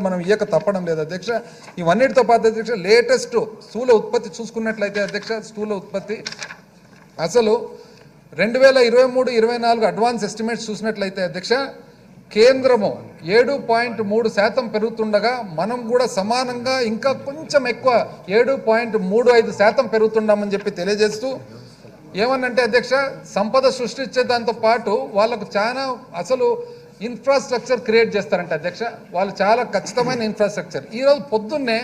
మనం ఇయ్యక తప్పడం లేదు అధ్యక్ష. ఇవన్నిటితో పాటు అధ్యక్ష లేటెస్ట్ స్థూల ఉత్పత్తి చూసుకున్నట్లయితే అధ్యక్ష స్థూల ఉత్పత్తి అసలు 2023-24 అడ్వాన్స్ ఎస్టిమేట్స్ చూసినట్లయితే అధ్యక్ష కేంద్రము 7.3% పెరుగుతుండగా మనం కూడా సమానంగా ఇంకా కొంచెం ఎక్కువ 7.35% పెరుగుతున్నామని చెప్పి తెలియజేస్తూ ఏమనంటే అధ్యక్ష సంపద సృష్టించే దాంతో పాటు వాళ్ళకు చాలా అసలు ఇన్ఫ్రాస్ట్రక్చర్ క్రియేట్ చేస్తారంట అధ్యక్ష. వాళ్ళు చాలా ఖచ్చితమైన ఇన్ఫ్రాస్ట్రక్చర్. ఈరోజు పొద్దున్నే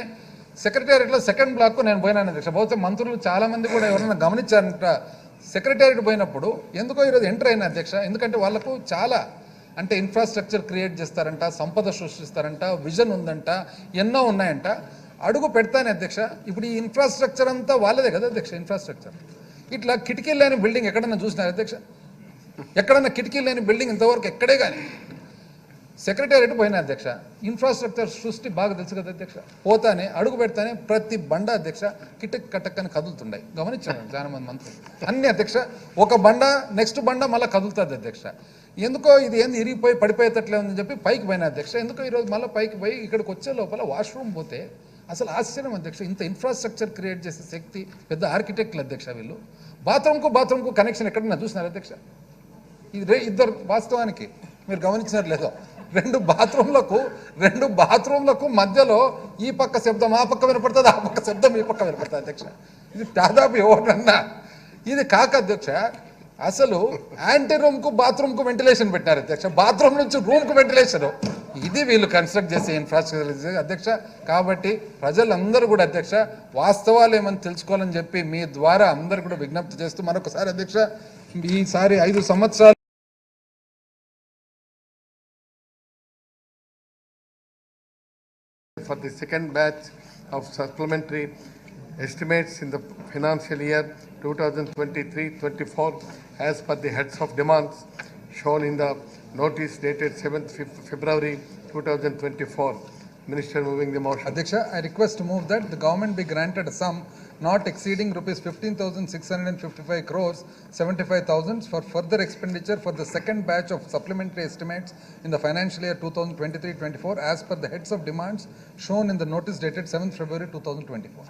సెక్రటేరియట్లో సెకండ్ బ్లాక్కు నేను పోయినాను అధ్యక్ష. బహుశా మంత్రులు చాలామంది కూడా ఎవరైనా గమనించారంట. సెక్రటేరియట్ పోయినప్పుడు ఎందుకో ఈరోజు ఎంటర్ అయిన అధ్యక్ష. ఎందుకంటే వాళ్ళకు చాలా అంటే ఇన్ఫ్రాస్ట్రక్చర్ క్రియేట్ చేస్తారంట, సంపద సృష్టిస్తారంట, విజన్ ఉందంట, ఎన్నో ఉన్నాయంట. అడుగు పెడతానే అధ్యక్ష. ఇప్పుడు ఈ ఇన్ఫ్రాస్ట్రక్చర్ అంతా వాళ్ళదే కదా అధ్యక్ష. ఇన్ఫ్రాస్ట్రక్చర్ ఇట్లా కిటికీలు లేని బిల్డింగ్ ఎక్కడన్నా చూసినారు అధ్యక్ష? ఎక్కడన్నా కిటికీలు లేని బిల్డింగ్ ఇంతవరకు ఎక్కడే కానీ. సెక్రటేరియట్ పోయినా అధ్యక్ష ఇన్ఫ్రాస్ట్రక్చర్ సృష్టి బాగా తెలుసు కదా అధ్యక్ష. పోతానే అడుగు పెడతానే ప్రతి బండ అధ్యక్ష కిటక్ కటక్కని కదులుతుండే గమనించాను చాలా మంది మంత్రులు అన్ని అధ్యక్ష. ఒక బండ నెక్స్ట్ బండ మళ్ళీ కదులుతుంది అధ్యక్ష. ఎందుకో ఇది ఏంది ఇరిగిపోయి పడిపోయేటట్లే ఉందని చెప్పి పైకి పోయినా అధ్యక్ష. ఎందుకో ఈరోజు మళ్ళీ పైకి పోయి ఇక్కడికి వచ్చే లోపల వాష్రూమ్ పోతే అసలు ఆశ్చర్యం అధ్యక్ష. ఇంత ఇన్ఫ్రాస్ట్రక్చర్ క్రియేట్ చేసే శక్తి పెద్ద ఆర్కిటెక్ట్లు అధ్యక్ష వీళ్ళు. బాత్రూమ్కు కనెక్షన్ ఎక్కడన్నా చూసినారు అధ్యక్ష? ఇది ఇద్దరు వాస్తవానికి మీరు గమనించినారు లేదో రెండు బాత్రూమ్లకు మధ్యలో ఈ పక్క శబ్దం ఆ పక్క వినపడుతుంది, ఆ పక్క శబ్దం ఈ పక్క వినపడుతుంది అధ్యక్ష. ఇది దాదాపు ఎవరన్నా ఇది కాక అధ్యక్ష అసలు యాంటీ రూమ్కు బాత్రూమ్కు వెంటిలేషన్ పెట్టినారు అధ్యక్ష. బాత్రూమ్ నుంచి రూమ్కు వెంటిలేషన్. ఇది వీళ్ళు కన్స్ట్రక్ట్ చేసే ఇన్ఫ్రాస్ట్రక్చర్ అధ్యక్ష. కాబట్టి ప్రజలందరూ కూడా అధ్యక్ష వాస్తవాలు ఏమని తెలుసుకోవాలని చెప్పి మీ ద్వారా అందరూ కూడా విజ్ఞప్తి చేస్తూ మరొకసారి అధ్యక్ష ఈసారి 5 సంవత్సరాలు for the second batch of supplementary estimates in the financial year 2023-24 as per the heads of demands shown in the notice dated 7th February 2024. Minister moving the motion. Adhyaksha, I request to move that the government be granted a sum not exceeding rupees 15,655 crores 75,000 for further expenditure for the second batch of supplementary estimates in the financial year 2023-24 as per the heads of demands shown in the notice dated 7th February 2024.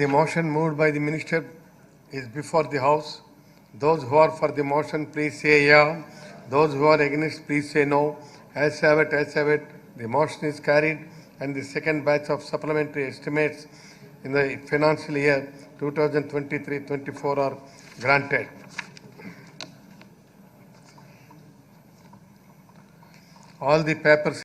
The motion moved by the minister is before the house. Those who are for the motion please say yeah. Those who are against please say no. As have it. The motion is carried and the second batch of supplementary estimates in the financial year 2023-24 are granted. All the papers